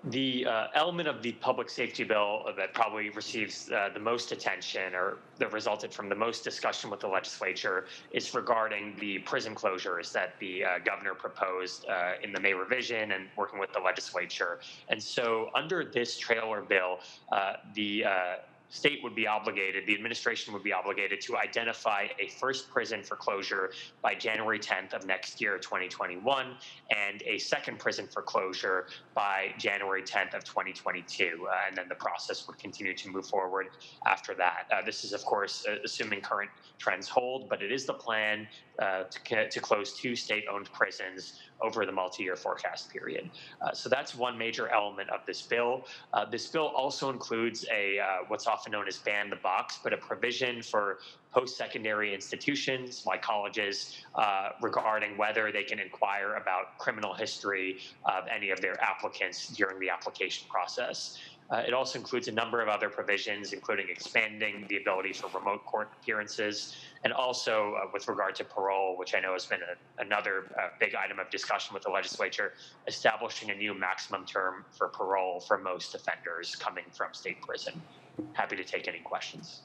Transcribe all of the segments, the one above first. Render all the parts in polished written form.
The element of the public safety bill that probably receives the most attention or that resulted from the most discussion with the legislature is regarding the prison closures that the governor proposed in the May revision and working with the legislature. And so under this trailer bill, the state would be obligated, the administration would be obligated to identify a first prison for closure by January 10th of next year, 2021, and a second prison for closure by January 10th of 2022. And then the process would continue to move forward after that. This is, of course, assuming current trends hold, but it is the plan to close 2 state-owned prisons over the multi-year forecast period. So that's one major element of this bill. This bill also includes a what's often known as ban the box, but a provision for post-secondary institutions like colleges regarding whether they can inquire about criminal history of any of their applicants during the application process. It also includes a number of other provisions, including expanding the ability for remote court appearances, and also with regard to parole, which I know has been another big item of discussion with the legislature, establishing a new maximum term for parole for most offenders coming from state prison. Happy to take any questions.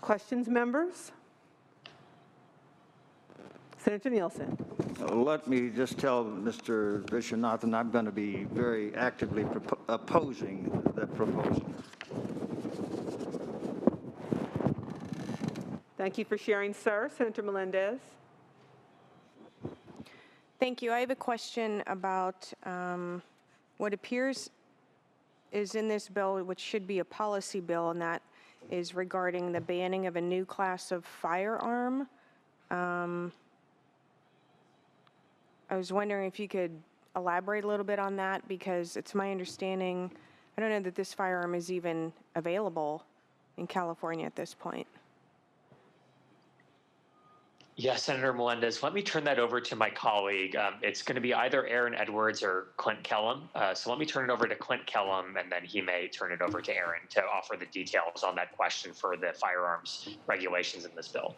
Questions, members? Senator Nielsen. Let me just tell Mr. Viswanathan I'm going to be very actively opposing the proposal. Thank you for sharing, sir. Senator Melendez. Thank you. I have a question about what appears is in this bill, which should be a policy bill, and that is regarding the banning of a new class of firearm. I was wondering if you could elaborate a little bit on that, because it's my understanding, I don't know that this firearm is even available in California at this point. Yes, Senator Melendez, let me turn that over to my colleague. It's going to be either Aaron Edwards or Clint Kellum. So let me turn it over to Clint Kellum, and then he may turn it over to Aaron to offer the details on that question for the firearms regulations in this bill.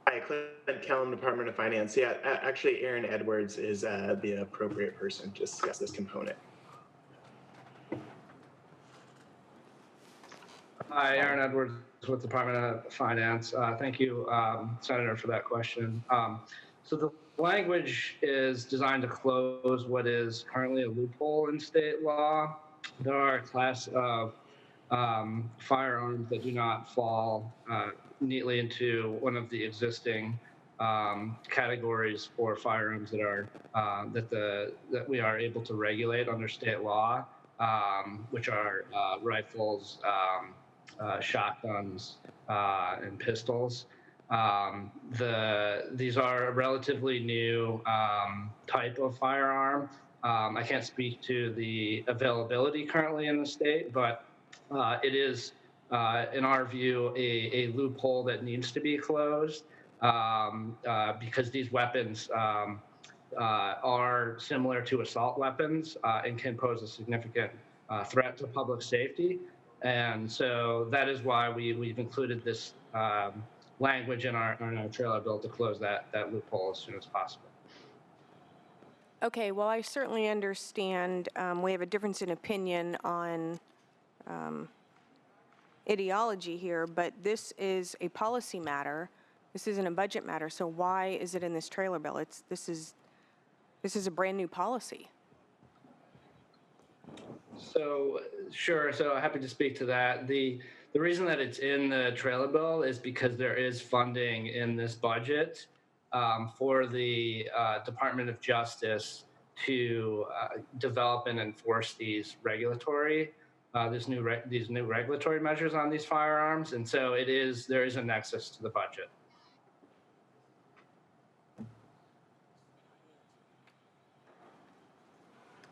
Hi, Clint Kellum, Department of Finance. Yeah, actually, Aaron Edwards is the appropriate person to discuss this component. Hi, Aaron Edwards with Department of Finance. Thank you, Senator, for that question. So the language is designed to close what is currently a loophole in state law. There are a class of firearms that do not fall neatly into one of the existing categories for firearms that are that we are able to regulate under state law, which are rifles, shotguns, and pistols. These are a relatively new type of firearm. I can't speak to the availability currently in the state, but it is, in our view, a loophole that needs to be closed because these weapons are similar to assault weapons and can pose a significant threat to public safety. And so that is why we've included this language in our trailer bill to close that loophole as soon as possible. Okay, well, I certainly understand we have a difference in opinion on ideology here, but this is a policy matter. This isn't a budget matter, so why is it in this trailer bill? This is a brand new policy. So sure, so happy to speak to that. The reason that it's in the trailer bill is because there is funding in this budget for the Department of Justice to develop and enforce these regulatory these new regulatory measures on these firearms, and so there is a nexus to the budget.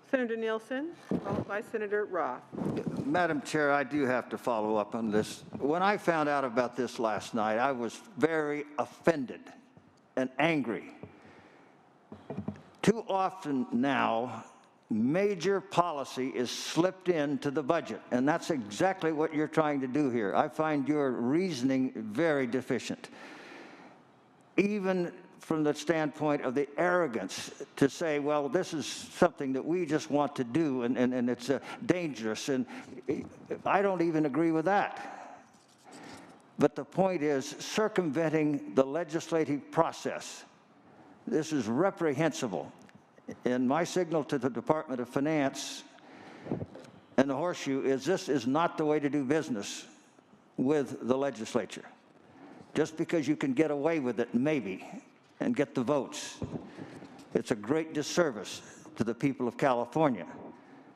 Senator Nielsen, followed by Senator Roth. Madam Chair, I do have to follow up on this. When I found out about this last night, I was very offended and angry. Too often now, major policy is slipped into the budget, and that's exactly what you're trying to do here. I find your reasoning very deficient. even from the standpoint of the arrogance to say, well, this is something that we just want to do, and it's dangerous, and I don't even agree with that. But the point is circumventing the legislative process. This is reprehensible. And my signal to the Department of Finance and the Horseshoe is this is not the way to do business with the legislature. Just because you can get away with it, maybe, and get the votes, it's a great disservice to the people of California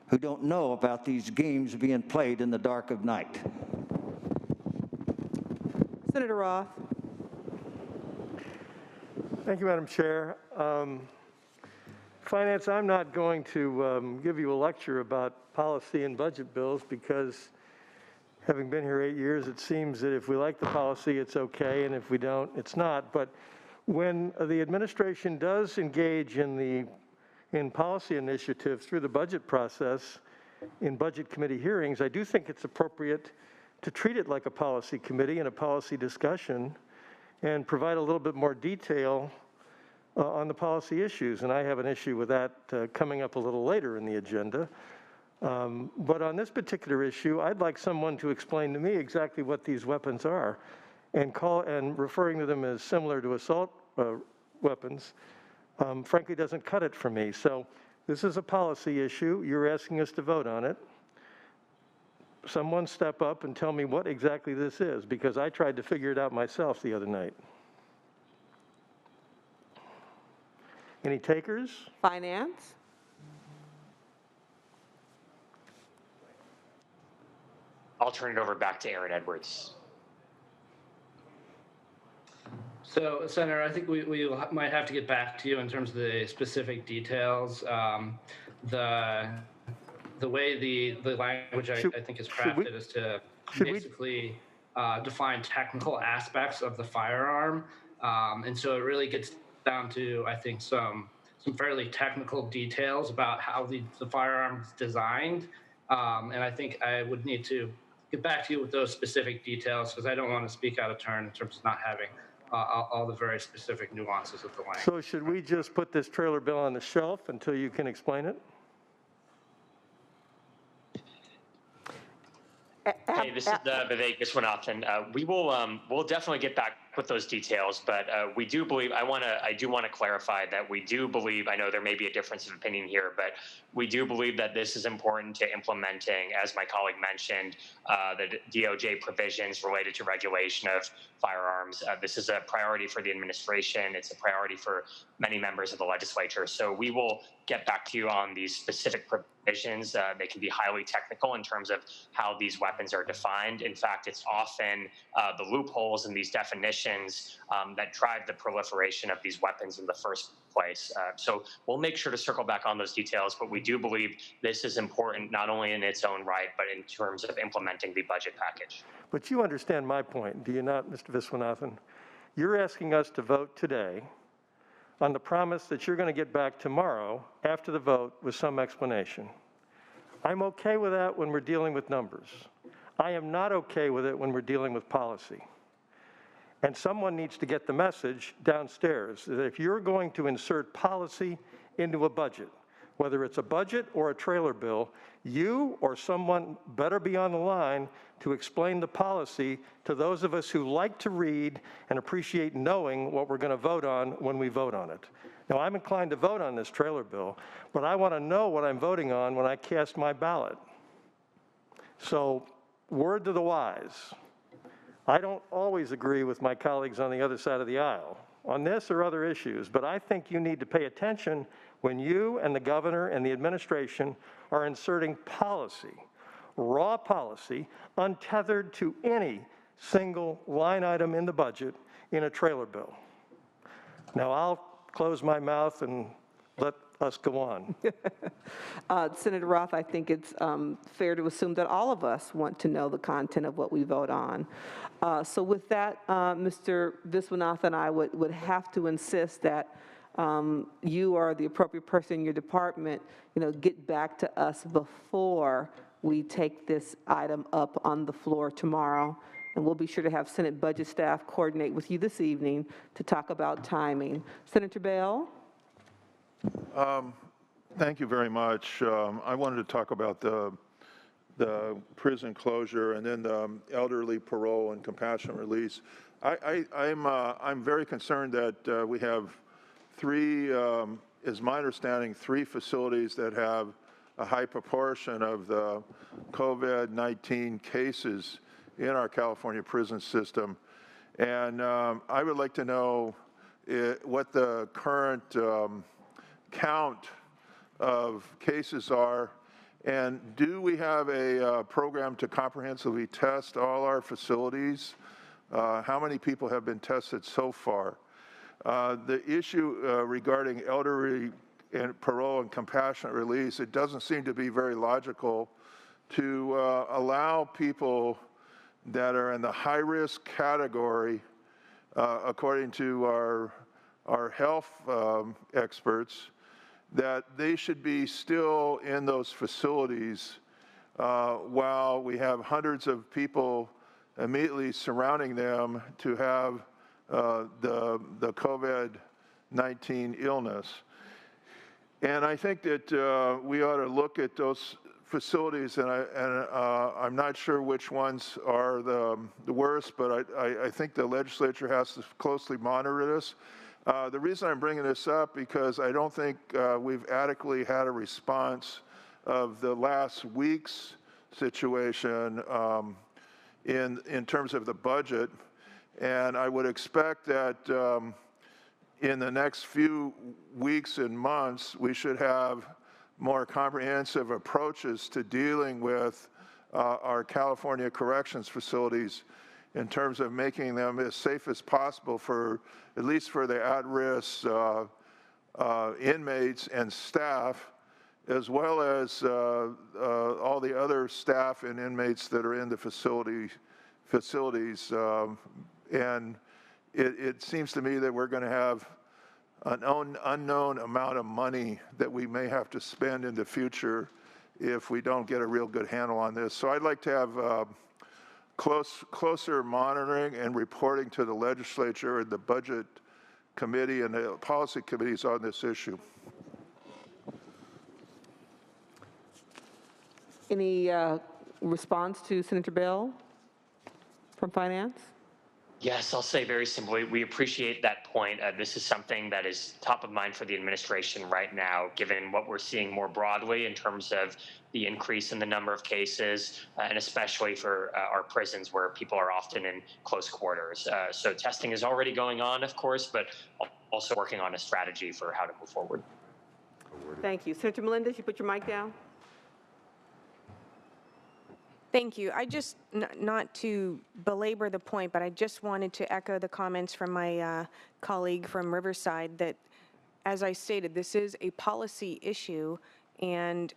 who don't know about these games being played in the dark of night. Senator Roth. Thank you, Madam Chair. Finance, I'm not going to give you a lecture about policy and budget bills because having been here 8 years, it seems that if we like the policy, it's okay, and if we don't, it's not. But when the administration does engage in policy initiatives through the budget process in budget committee hearings, I do think it's appropriate to treat it like a policy committee and a policy discussion and provide a little bit more detail on the policy issues. And I have an issue with that coming up a little later in the agenda. But on this particular issue, I'd like someone to explain to me exactly what these weapons are, and referring to them as similar to assault weapons, frankly, doesn't cut it for me. So this is a policy issue. You're asking us to vote on it. Someone step up and tell me what exactly this is, because I tried to figure it out myself the other night. Any takers? Finance. I'll turn it over back to Aaron Edwards. So, Senator, I think we might have to get back to you in terms of the specific details. The way the language I think is crafted is to basically define technical aspects of the firearm. And so it really gets down to, I think, some fairly technical details about how the firearm is designed. And I think I would need to get back to you with those specific details because I don't want to speak out of turn in terms of not having all the very specific nuances of the language. So should we just put this trailer bill on the shelf until you can explain it? Hey, this is Vivek Viswanathan. We'll definitely get back with those details, but we do believe, I do want to clarify that we do believe, I know there may be a difference of opinion here, but we do believe that this is important to implementing, as my colleague mentioned, the DOJ provisions related to regulation of firearms. This is a priority for the administration. It's a priority for many members of the legislature. So we will get back to you on these specific provisions. They can be highly technical in terms of how these weapons are defined. In fact, it's often the loopholes in these definitions that drive the proliferation of these weapons in the first place. So we'll make sure to circle back on those details, but we do believe this is important not only in its own right, but in terms of implementing the budget package. But you understand my point, do you not, Mr. Viswanathan? You're asking us to vote today on the promise that you're going to get back tomorrow after the vote with some explanation. I'm okay with that when we're dealing with numbers. I am not okay with it when we're dealing with policy. And someone needs to get the message downstairs that if you're going to insert policy into a budget, whether it's a budget or a trailer bill, you or someone better be on the line to explain the policy to those of us who like to read and appreciate knowing what we're going to vote on when we vote on it. Now, I'm inclined to vote on this trailer bill, but I want to know what I'm voting on when I cast my ballot. So, word to the wise. I don't always agree with my colleagues on the other side of the aisle on this or other issues, but I think you need to pay attention when you and the governor and the administration are inserting policy, raw policy, untethered to any single line item in the budget in a trailer bill. Now, I'll close my mouth and let us go on. Senator Roth, I think it's fair to assume that all of us want to know the content of what we vote on. So with that, Mr. Viswanathan and I would have to insist that you are the appropriate person in your department, get back to us before we take this item up on the floor tomorrow. And we'll be sure to have Senate budget staff coordinate with you this evening to talk about timing. Senator Bell? Thank you very much. I wanted to talk about the prison closure and then the elderly parole and compassionate release. I'm very concerned that we have three, is my understanding, three facilities that have a high proportion of the COVID-19 cases in our California prison system. And I would like to know what the current count of cases are, and do we have a program to comprehensively test all our facilities? How many people have been tested so far? The issue regarding elderly and parole and compassionate release, it doesn't seem to be very logical to allow people that are in the high-risk category, according to our health experts, that they should be still in those facilities while we have hundreds of people immediately surrounding them to have the COVID-19 illness. And I think that we ought to look at those facilities, and I'm not sure which ones are the worst, but I think the legislature has to closely monitor this. The reason I'm bringing this up because I don't think we've adequately had a response of the last week's situation in terms of the budget, and I would expect that in the next few weeks and months we should have more comprehensive approaches to dealing with our California corrections facilities in terms of making them as safe as possible for, at least for the at-risk inmates and staff, as well as all the other staff and inmates that are in the facilities. And it seems to me that we're going to have an unknown amount of money that we may have to spend in the future if we don't get a real good handle on this. So I'd like to have closer monitoring and reporting to the legislature and the budget committee and the policy committees on this issue. Any response to Senator Bell from Finance? Yes, I'll say very simply, we appreciate that point. This is something that is top of mind for the administration right now, given what we're seeing more broadly in terms of the increase in the number of cases, and especially for our prisons where people are often in close quarters. So testing is already going on, of course, but also working on a strategy for how to move forward. Thank you. Senator Melendez, you put your mic down. Thank you. I just, not to belabor the point, but I just wanted to echo the comments from my colleague from Riverside that, as I stated, this is a policy issue, and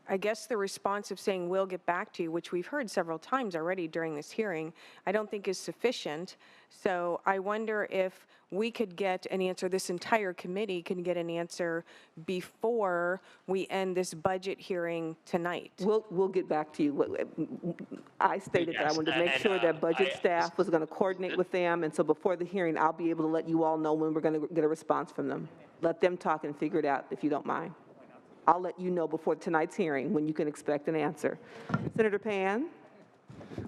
I guess the response of saying we'll get back to you, which we've heard several times already during this hearing, I don't think is sufficient. So I wonder if we could get an answer, this entire committee can get an answer before we end this budget hearing tonight. We'll get back to you. I stated that I wanted to make sure that budget staff was going to coordinate with them, and so before the hearing, I'll be able to let you all know when we're going to get a response from them. Let them talk and figure it out, if you don't mind. I'll let you know before tonight's hearing when you can expect an answer. Senator Pan?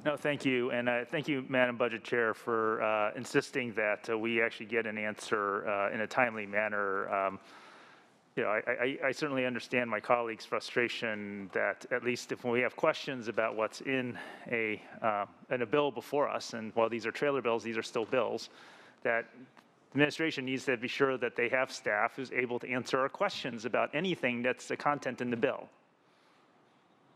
No, thank you. And thank you, Madam Budget Chair, for insisting that we actually get an answer in a timely manner. You know, I certainly understand my colleague's frustration that at least if we have questions about what's in a bill before us, and while these are trailer bills, these are still bills, that the administration needs to be sure that they have staff who's able to answer our questions about anything that's the content in the bill.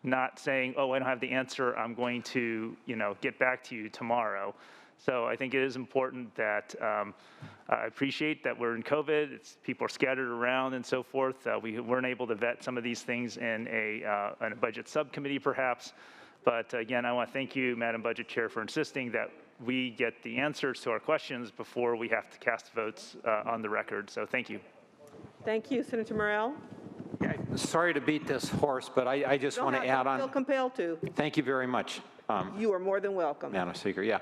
Not saying, oh, I don't have the answer, I'm going to, you know, get back to you tomorrow. So I think it is important that I appreciate that we're in COVID, people are scattered around and so forth. We weren't able to vet some of these things in a budget subcommittee perhaps. But again, I want to thank you, Madam Budget Chair, for insisting that we get the answers to our questions before we have to cast votes on the record. So thank you. Thank you. Senator Morrell? Sorry to beat this horse, but I just want to add on. Don't feel compelled to. Thank you very much. You are more than welcome. Madam Speaker, yeah.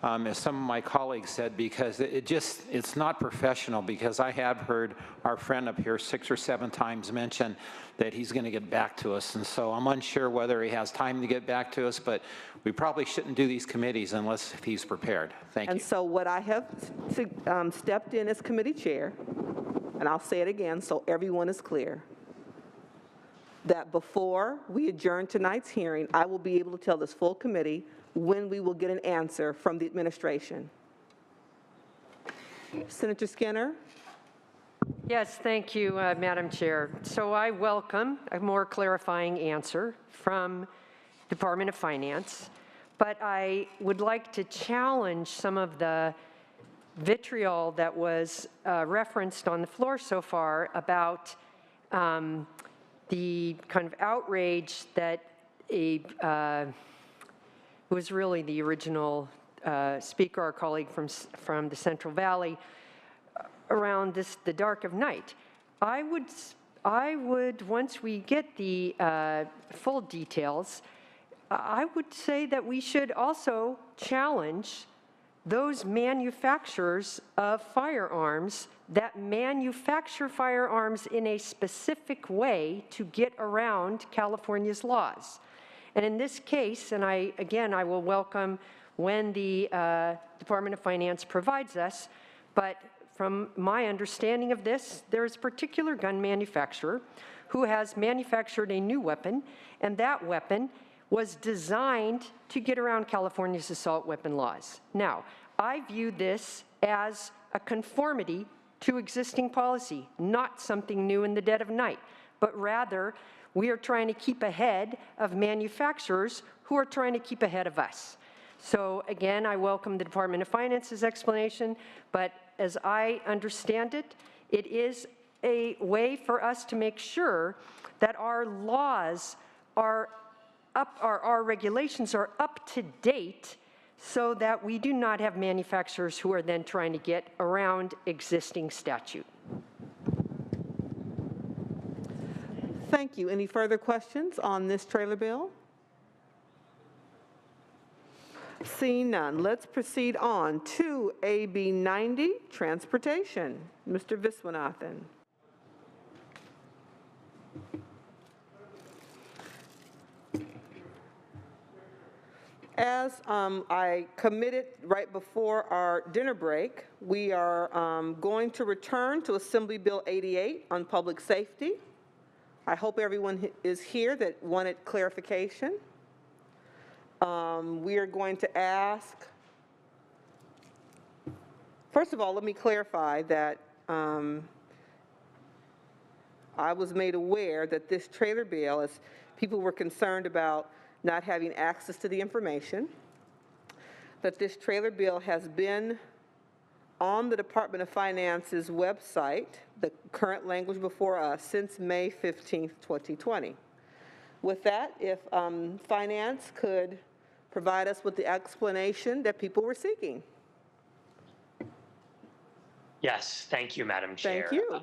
As some of my colleagues said, because it's not professional, because I have heard our friend up here 6 or 7 times mention that he's going to get back to us. And so I'm unsure whether he has time to get back to us, but we probably shouldn't do these committees unless he's prepared. Thank you. And so what I have stepped in as committee chair, and I'll say it again so everyone is clear, that before we adjourn tonight's hearing, I will be able to tell this full committee when we will get an answer from the administration. Senator Skinner? Yes, thank you, Madam Chair. So I welcome a more clarifying answer from Department of Finance, but I would like to challenge some of the vitriol that was referenced on the floor so far about the kind of outrage that was really the original speaker, our colleague from the Central Valley, around the dark of night. I would, once we get the full details, I would say that we should also challenge those manufacturers of firearms that manufacture firearms in a specific way to get around California's laws. And in this case, and I will welcome when the Department of Finance provides us, but from my understanding of this, there is a particular gun manufacturer who has manufactured a new weapon, and that weapon was designed to get around California's assault weapon laws. Now, I view this as a conformity to existing policy, not something new in the dead of night, but rather we are trying to keep ahead of manufacturers who are trying to keep ahead of us. So again, I welcome the Department of Finance's explanation, but as I understand it, it is a way for us to make sure that our laws are up, our regulations are up to date, so that we do not have manufacturers who are then trying to get around existing statute. Thank you. Any further questions on this trailer bill? Seeing none, let's proceed on to AB-90, Transportation. Mr. Viswanathan. As I committed right before our dinner break, we are going to return to Assembly Bill 88 on public safety. I hope everyone is here that wanted clarification. We are going to ask, first of all, let me clarify that I was made aware that this trailer bill, as people were concerned about not having access to the information, that this trailer bill has been on the Department of Finance's website, the current language before us, since May 15th, 2020. With that, if Finance could provide us with the explanation that people were seeking. Yes, thank you, Madam Chair. Thank you.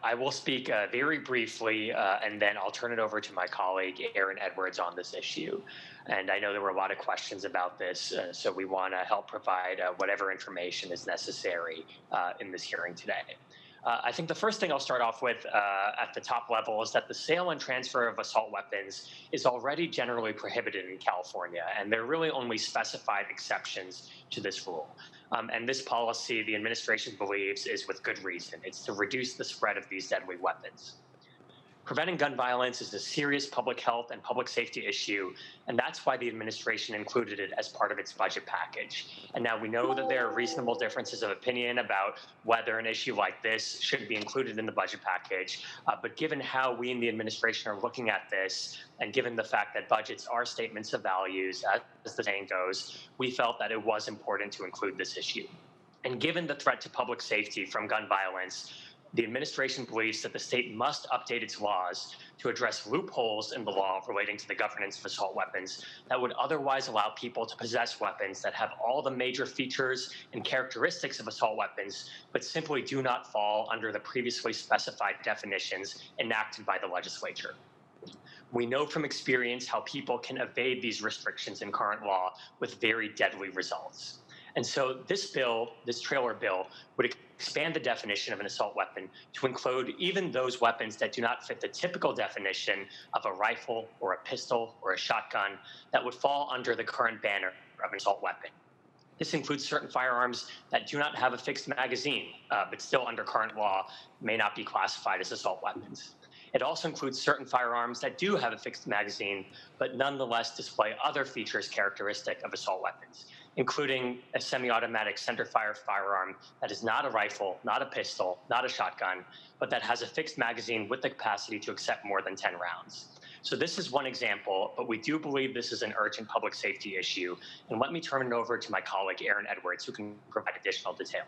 I will speak very briefly, and then I'll turn it over to my colleague, Aaron Edwards, on this issue. And I know there were a lot of questions about this, so we want to help provide whatever information is necessary in this hearing today. I think the first thing I'll start off with at the top level is that the sale and transfer of assault weapons is already generally prohibited in California, and there are really only specified exceptions to this rule. And this policy, the administration believes, is with good reason. It's to reduce the spread of these deadly weapons. Preventing gun violence is a serious public health and public safety issue, and that's why the administration included it as part of its budget package. And now we know that there are reasonable differences of opinion about whether an issue like this should be included in the budget package, but given how we in the administration are looking at this, and given the fact that budgets are statements of values, as the saying goes, we felt that it was important to include this issue. And given the threat to public safety from gun violence, the administration believes that the state must update its laws to address loopholes in the law relating to the governance of assault weapons that would otherwise allow people to possess weapons that have all the major features and characteristics of assault weapons, but simply do not fall under the previously specified definitions enacted by the legislature. We know from experience how people can evade these restrictions in current law with very deadly results. And so this bill, this trailer bill, would expand the definition of an assault weapon to include even those weapons that do not fit the typical definition of a rifle or a pistol or a shotgun that would fall under the current banner of an assault weapon. This includes certain firearms that do not have a fixed magazine, but still under current law may not be classified as assault weapons. It also includes certain firearms that do have a fixed magazine, but nonetheless display other features characteristic of assault weapons, including a semi-automatic centerfire firearm that is not a rifle, not a pistol, not a shotgun, but that has a fixed magazine with the capacity to accept more than 10 rounds. So this is one example, but we do believe this is an urgent public safety issue. And let me turn it over to my colleague, Aaron Edwards, who can provide additional detail.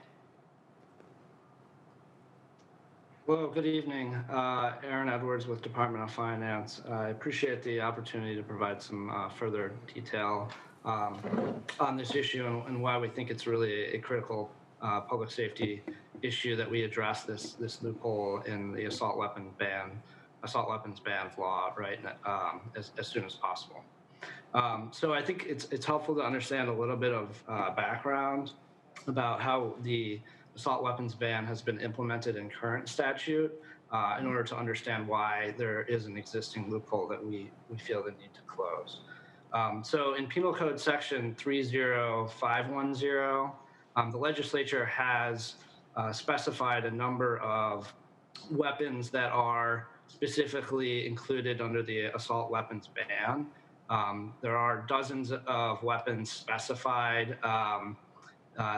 Hello, good evening. Aaron Edwards with Department of Finance. I appreciate the opportunity to provide some further detail on this issue and why we think it's really a critical public safety issue that we address this loophole in the assault weapons ban law, right, as soon as possible. So I think it's helpful to understand a little bit of background about how the assault weapons ban has been implemented in current statute in order to understand why there is an existing loophole that we feel the need to close. So in Penal Code Section 30510, the legislature has specified a number of weapons that are specifically included under the assault weapons ban. There are dozens of weapons specified.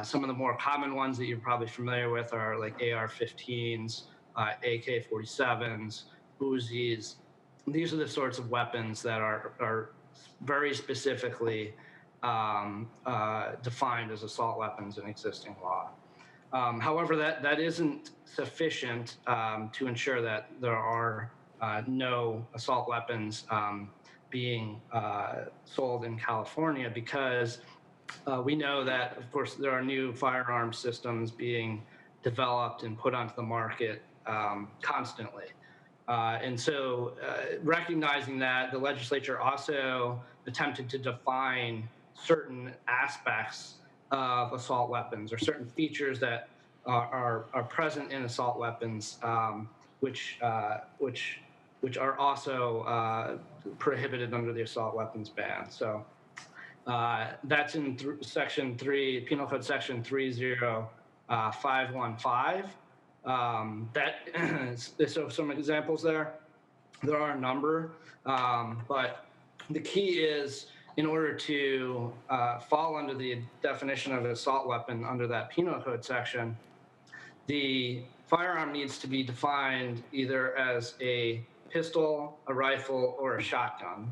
Some of the more common ones that you're probably familiar with are like AR-15s, AK-47s, Uzis. These are the sorts of weapons that are very specifically defined as assault weapons in existing law. However, that isn't sufficient to ensure that there are no assault weapons being sold in California, because we know that, of course, there are new firearm systems being developed and put onto the market constantly. And so recognizing that, the legislature also attempted to define certain aspects of assault weapons, or certain features that are present in assault weapons, which are also prohibited under the assault weapons ban. So that's in Section 3, Penal Code Section 30515. So some examples there. There are a number, but the key is, in order to fall under the definition of an assault weapon under that penal code section, the firearm needs to be defined either as a pistol, a rifle, or a shotgun,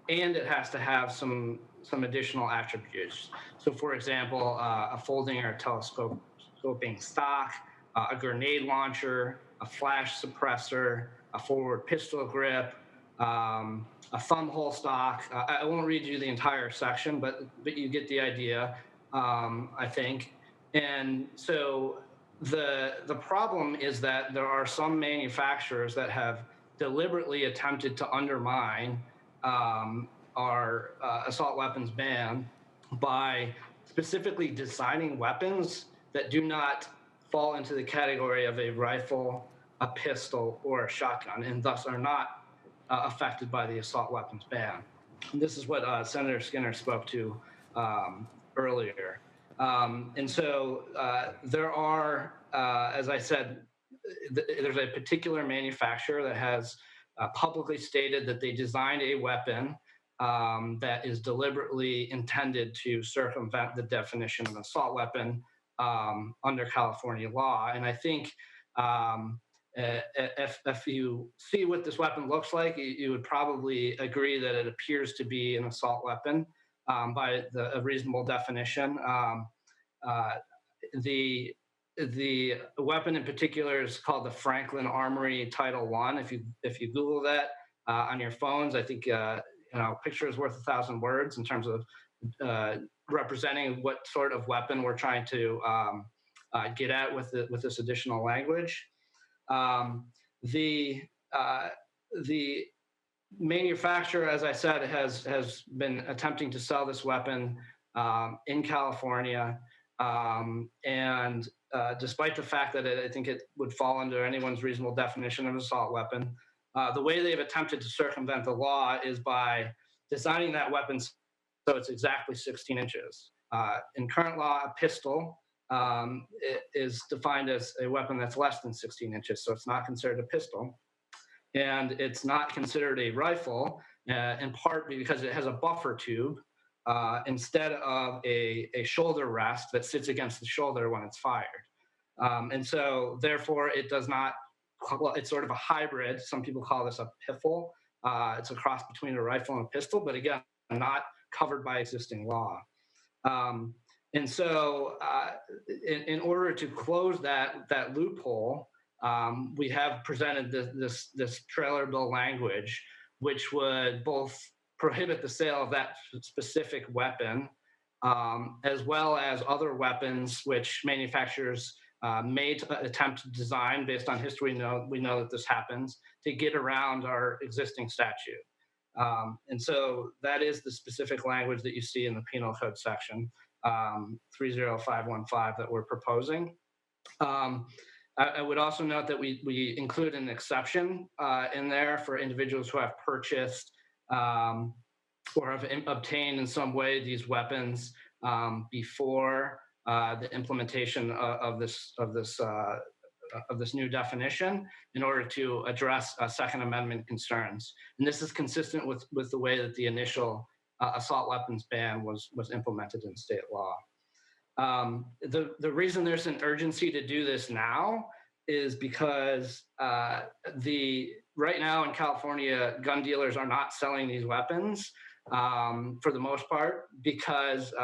and it has to have some additional attributes. So, for example, a folding or telescoping stock, a grenade launcher, a flash suppressor, a forward pistol grip, a thumb hole stock. I won't read you the entire section, but you get the idea, I think. And so the problem is that there are some manufacturers that have deliberately attempted to undermine our assault weapons ban by specifically designing weapons that do not fall into the category of a rifle, a pistol, or a shotgun, and thus are not affected by the assault weapons ban. And this is what Senator Skinner spoke to earlier. And so there are, as I said, there's a particular manufacturer that has publicly stated that they designed a weapon that is deliberately intended to circumvent the definition of an assault weapon under California law. And I think if you see what this weapon looks like, you would probably agree that it appears to be an assault weapon by a reasonable definition. The weapon in particular is called the Franklin Armory Title I. If you Google that on your phones, I think a picture is worth 1,000 words in terms of representing what sort of weapon we're trying to get at with this additional language. The manufacturer, as I said, has been attempting to sell this weapon in California. And despite the fact that I think it would fall under anyone's reasonable definition of assault weapon, the way they've attempted to circumvent the law is by designing that weapon so it's exactly 16 inches. In current law, a pistol is defined as a weapon that's less than 16 inches, so it's not considered a pistol. And it's not considered a rifle, in part because it has a buffer tube instead of a shoulder rest that sits against the shoulder when it's fired. And so therefore it does not, it's sort of a hybrid. Some people call this a piffle. It's a cross between a rifle and a pistol, but again, not covered by existing law. And so in order to close that loophole, we have presented this trailer bill language, which would both prohibit the sale of that specific weapon, as well as other weapons which manufacturers may attempt to design based on history. We know that this happens to get around our existing statute. And so that is the specific language that you see in the penal code section 30515 that we're proposing. I would also note that we include an exception in there for individuals who have purchased or have obtained in some way these weapons before the implementation of this new definition in order to address Second Amendment concerns. And this is consistent with the way that the initial assault weapons ban was implemented in state law. The reason there's an urgency to do this now is because right now in California, gun dealers are not selling these weapons for the most part because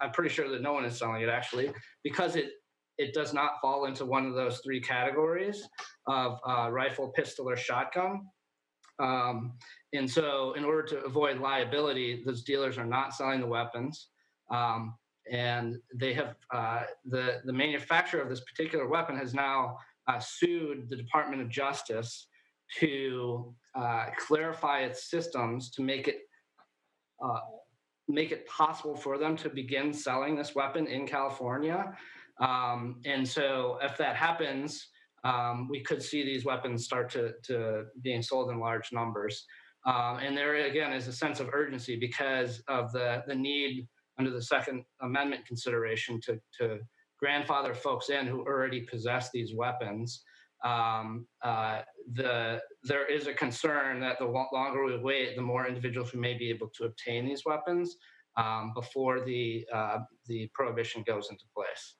I'm pretty sure that no one is selling it actually because it does not fall into one of those three categories of rifle, pistol, or shotgun. And so in order to avoid liability, those dealers are not selling the weapons. And they have the manufacturer of this particular weapon has now sued the Department of Justice to clarify its systems to make it possible for them to begin selling this weapon in California. And so if that happens, we could see these weapons start to being sold in large numbers. And there again is a sense of urgency because of the need under the Second Amendment consideration to grandfather folks in who already possess these weapons. There is a concern that the longer we wait, the more individuals who may be able to obtain these weapons before the prohibition goes into place.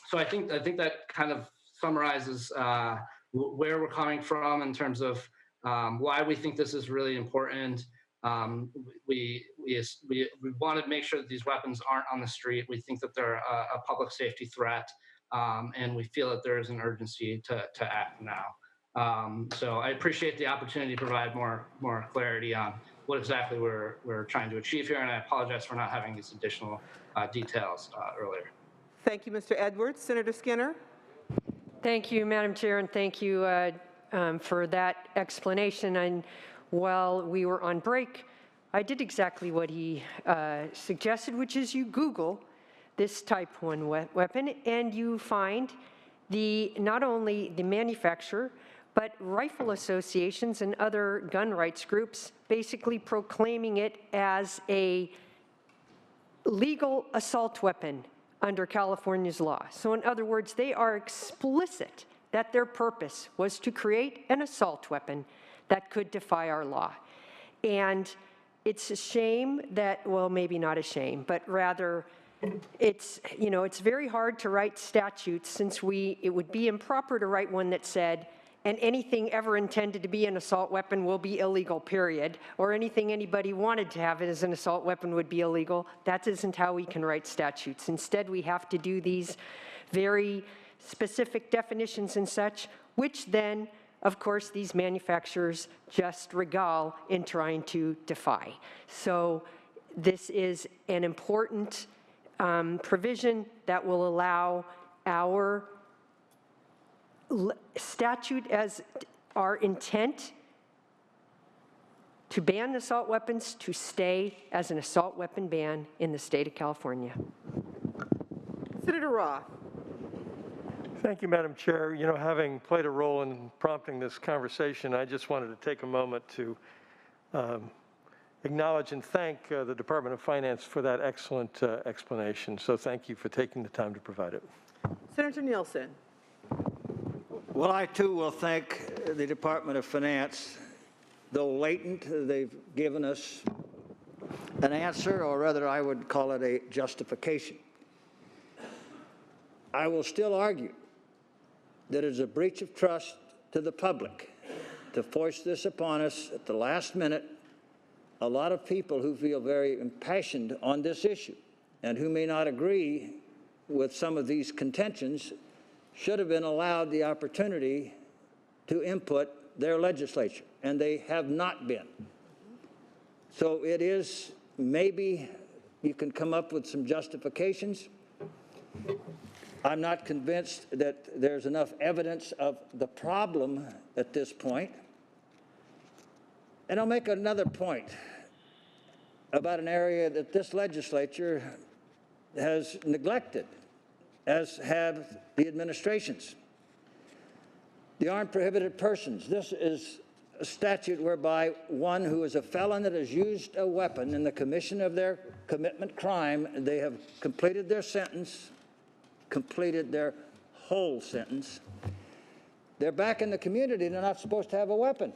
So I think that kind of summarizes where we're coming from in terms of why we think this is really important. We want to make sure that these weapons aren't on the street. We think that they're a public safety threat, and we feel that there is an urgency to act now. So I appreciate the opportunity to provide more clarity on what exactly we're trying to achieve here, and I apologize for not having these additional details earlier. Thank you, Mr. Edwards. Senator Skinner? Thank you, Madam Chair, and thank you for that explanation. And while we were on break, I did exactly what he suggested, which is you Google this Type 1 weapon, and you find not only the manufacturer, but rifle associations and other gun rights groups basically proclaiming it as a legal assault weapon under California's law. So in other words, they are explicit that their purpose was to create an assault weapon that could defy our law. And it's a shame that, well, maybe not a shame, but rather it's very hard to write statutes since it would be improper to write one that said, and anything ever intended to be an assault weapon will be illegal, period, or anything anybody wanted to have as an assault weapon would be illegal. That isn't how we can write statutes. Instead, we have to do these very specific definitions and such, which then, of course, these manufacturers just regale in trying to defy. So this is an important provision that will allow our statute as our intent to ban assault weapons to stay as an assault weapon ban in the state of California. Senator Roth. Thank you, Madam Chair. You know, having played a role in prompting this conversation, I just wanted to take a moment to acknowledge and thank the Department of Finance for that excellent explanation. So thank you for taking the time to provide it. Senator Nielsen. Well, I too will thank the Department of Finance. Though latent, they've given us an answer, or rather I would call it a justification. I will still argue that it is a breach of trust to the public to force this upon us at the last minute. A lot of people who feel very impassioned on this issue and who may not agree with some of these contentions should have been allowed the opportunity to input their legislature, and they have not been. So it is, maybe you can come up with some justifications. I'm not convinced that there's enough evidence of the problem at this point. And I'll make another point about an area that this legislature has neglected, as have the administrations. The Armed Prohibited Persons. This is a statute whereby one who is a felon that has used a weapon in the commission of their commitment crime, they have completed their sentence, completed their whole sentence, they're back in the community, they're not supposed to have a weapon.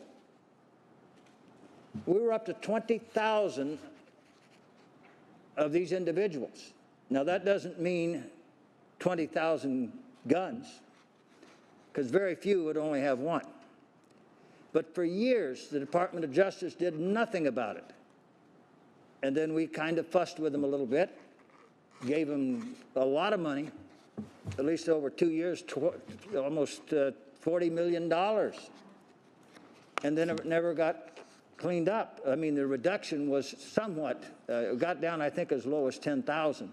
We were up to 20,000 of these individuals. Now that doesn't mean 20,000 guns, because very few would only have one. But for years, the Department of Justice did nothing about it. And then we kind of fussed with them a little bit, gave them a lot of money, at least over 2 years, almost $40 million. And then it never got cleaned up. I mean, the reduction was somewhat, it got down, I think, as low as 10,000.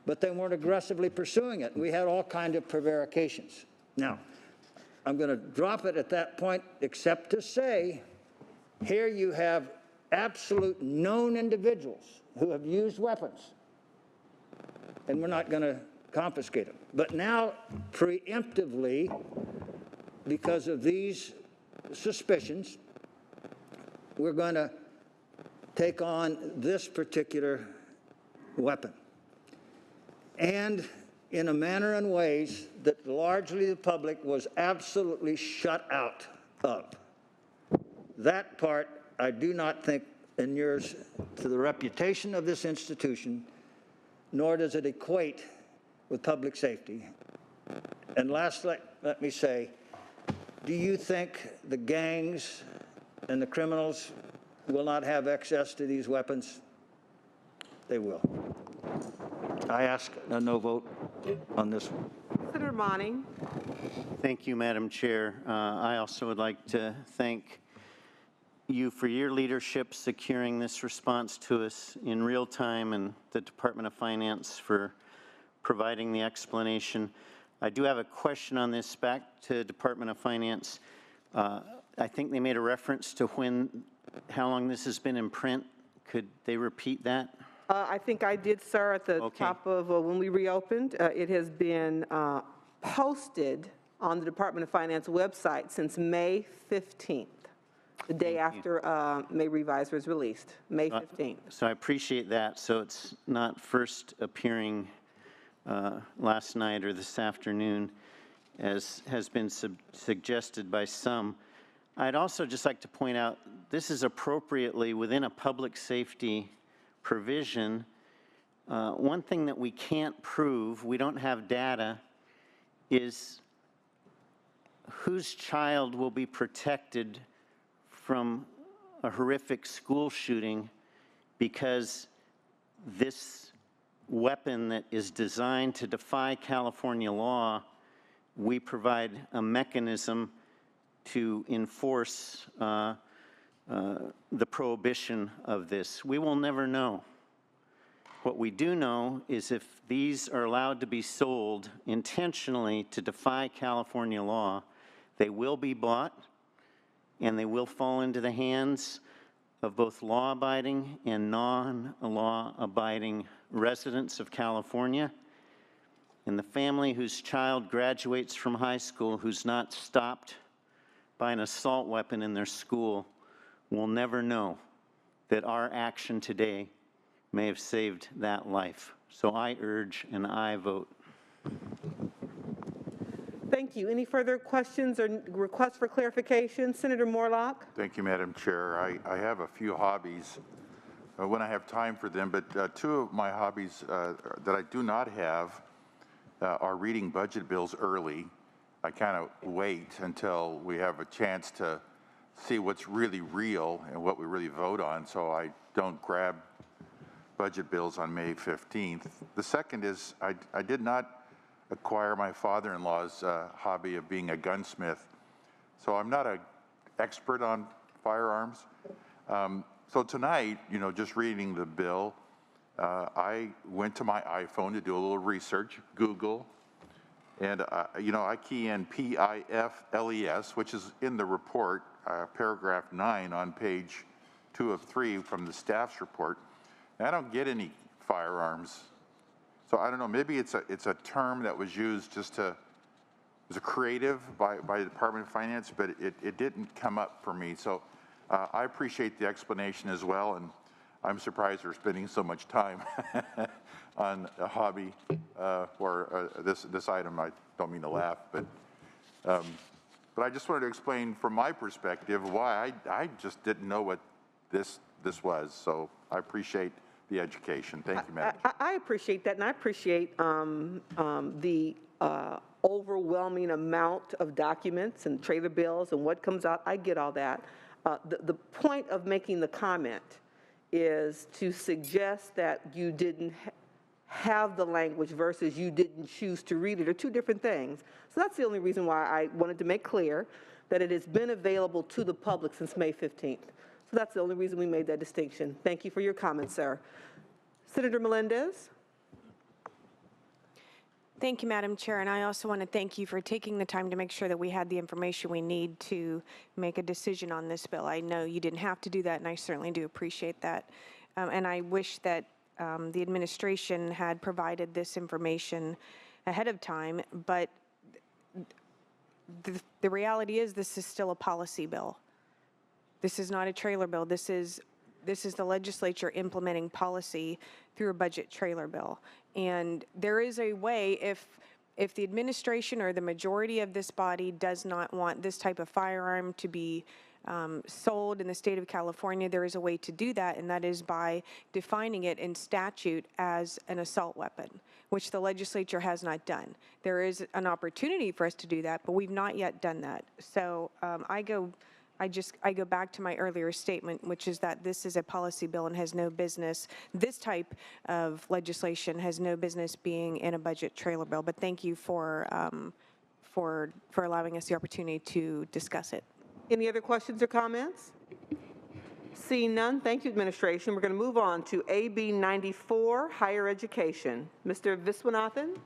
But they weren't aggressively pursuing it. We had all kinds of prevarications. Now, I'm going to drop it at that point, except to say, here you have absolute known individuals who have used weapons, and we're not going to confiscate them. But now, preemptively, because of these suspicions, we're going to take on this particular weapon. And in a manner and ways that largely the public was absolutely shut out of. That part, I do not think inures to the reputation of this institution, nor does it equate with public safety. And lastly, let me say, do you think the gangs and the criminals will not have access to these weapons? They will. I ask a no vote on this one. Senator Monning. Thank you, Madam Chair. I also would like to thank you for your leadership securing this response to us in real time, and the Department of Finance for providing the explanation. I do have a question on this back to Department of Finance. I think they made a reference to how long this has been in print. Could they repeat that? I think I did, sir, at the top of when we reopened. It has been posted on the Department of Finance website since May 15th, the day after May Revise was released, May 15th. So I appreciate that. So it's not first appearing last night or this afternoon, as has been suggested by some. I'd also just like to point out, this is appropriately within a public safety provision. One thing that we can't prove, we don't have data, is whose child will be protected from a horrific school shooting because this weapon that is designed to defy California law, we provide a mechanism to enforce the prohibition of this. We will never know. What we do know is if these are allowed to be sold intentionally to defy California law, they will be bought and they will fall into the hands of both law-abiding and non-law-abiding residents of California, and the family whose child graduates from high school who's not stopped by an assault weapon in their school will never know that our action today may have saved that life. So I urge and I vote. Thank you. Any further questions or requests for clarification? Senator Morlock? Thank you, Madam Chair. I have a few hobbies when I have time for them, but two of my hobbies that I do not have are reading budget bills early. I kind of wait until we have a chance to see what's really real and what we really vote on, so I don't grab budget bills on May 15th. The second is I did not acquire my father-in-law's hobby of being a gunsmith, so I'm not an expert on firearms. So tonight, just reading the bill, I went to my iPhone to do a little research, Google, and I key in PIFLES, which is in the report, paragraph 9 on page 2 of 3 from the staff's report. And I don't get any firearms. So I don't know, maybe it's a term that was used just to, was a creative by the Department of Finance, but it didn't come up for me. So I appreciate the explanation as well, and I'm surprised we're spending so much time on a hobby or this item. I don't mean to laugh, but I just wanted to explain from my perspective why I just didn't know what this was. So I appreciate the education. Thank you, Madam Chair. I appreciate that, and I appreciate the overwhelming amount of documents and trailer bills and what comes out. I get all that. The point of making the comment is to suggest that you didn't have the language versus you didn't choose to read it are two different things. So that's the only reason why I wanted to make clear that it has been available to the public since May 15th. So that's the only reason we made that distinction. Thank you for your comment, sir. Senator Melendez? Thank you, Madam Chair, and I also want to thank you for taking the time to make sure that we had the information we need to make a decision on this bill. I know you didn't have to do that, and I certainly do appreciate that. And I wish that the administration had provided this information ahead of time, but the reality is this is still a policy bill. This is not a trailer bill. This is the legislature implementing policy through a budget trailer bill. And there is a way, if the administration or the majority of this body does not want this type of firearm to be sold in the state of California, there is a way to do that, and that is by defining it in statute as an assault weapon, which the legislature has not done. There is an opportunity for us to do that, but we've not yet done that. So I go back to my earlier statement, which is that this is a policy bill and has no business, this type of legislation has no business being in a budget trailer bill. But thank you for allowing us the opportunity to discuss it. Any other questions or comments? Seeing none, thank you, administration. We're going to move on to AB 94, higher education. Mr. Viswanathan?